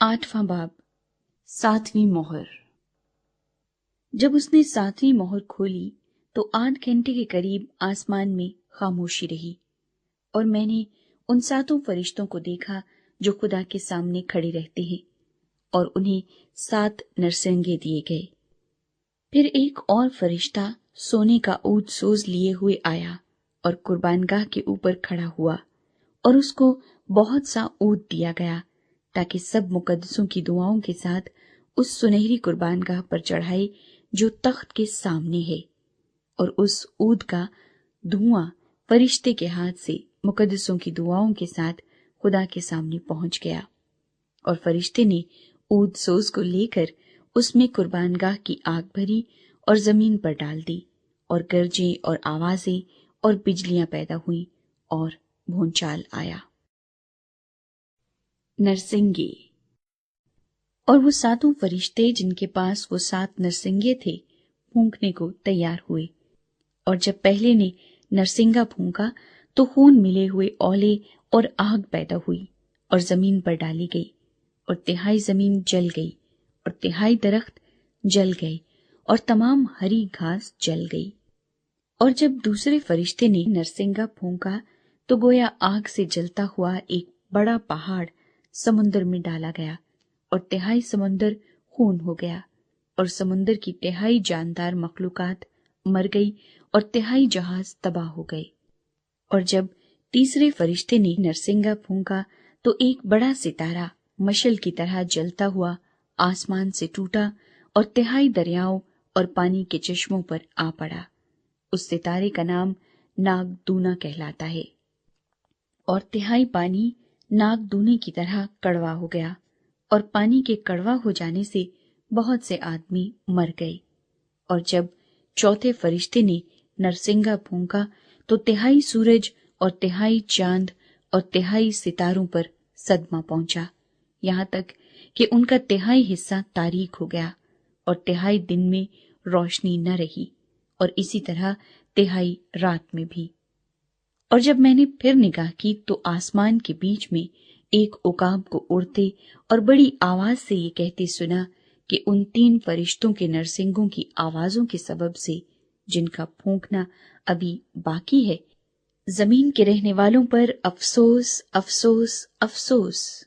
8वां बाब, 7वीं मोहर। जब उसने 7वीं मोहर खोली तो 8 घंटे के करीब आसमान में खामोशी रही, और मैंने उन 7 फरिश्तों को देखा जो खुदा के सामने खड़े रहते हैं, और उन्हें 7 नरसिंगे दिए गए। फिर एक और फरिश्ता सोने का ऊद सोज लिए हुए आया और कुर्बानगाह के ऊपर खड़ा हुआ, और उसको बहुत सा ऊद दिया गया, ताकि सब मुकद्दसों की दुआओं के साथ उस सुनहरी कुर्बानगाह पर चढ़ाए जो तख्त के सामने है। और उस ऊद का धुआं फरिश्ते के हाथ से मुकद्दसों की दुआओं के साथ खुदा के सामने पहुंच गया, और फरिश्ते ने ऊद सोज को लेकर उसमें कुर्बानगाह की आग भरी और जमीन पर डाल दी, और गरजें और आवाजें और बिजलियां पैदा हुई और भूचाल आया। नरसिंगे। और वो 7 फरिश्ते जिनके पास वो 7 नरसिंगे थे फूंकने को तैयार हुए, और जब पहले ने नरसिंगा फूंका तो खून मिले हुए ओले और आग पैदा हुई और जमीन पर डाली गई, और तिहाई जमीन जल गई, और तिहाई दरख्त जल गए, और तमाम हरी घास जल गई। और जब दूसरे फरिश्ते ने नरसिंगा फूंका तो गोया आग से जलता हुआ एक बड़ा पहाड़ समुद्र में डाला गया, और तिहाई समुद्र खून हो गया, और समुद्र की तिहाई जानदार मखलूकात मर गई, और तिहाई जहाज तबाह हो गए। और जब तीसरे फरिश्ते ने नरसिंगा फूंका तो एक बड़ा सितारा मशल की तरह जलता हुआ आसमान से टूटा और तिहाई दरियाओं और पानी के चश्मों पर आ पड़ा। उस सितारे का नाम नागदूना कहलाता है। और तिहाई पानी नागदूने की तरह कड़वा हो गया, और पानी के कड़वा हो जाने से बहुत से आदमी मर गए। और जब चौथे फरिश्ते ने नरसिंगा फूंका तो तिहाई सूरज और तिहाई चांद और तिहाई सितारों पर सदमा पहुंचा, यहाँ तक कि उनका तिहाई हिस्सा तारीक हो गया, और तिहाई दिन में रोशनी न रही, और इसी तरह तिहाई रात में भी। और जब मैंने फिर निगाह की तो आसमान के बीच में एक उकाब को उड़ते और बड़ी आवाज से ये कहते सुना कि उन 3 फरिश्तों के नरसिंगों की आवाजों के सबब से, जिनका फूंकना अभी बाकी है, जमीन के रहने वालों पर अफसोस, अफसोस, अफसोस।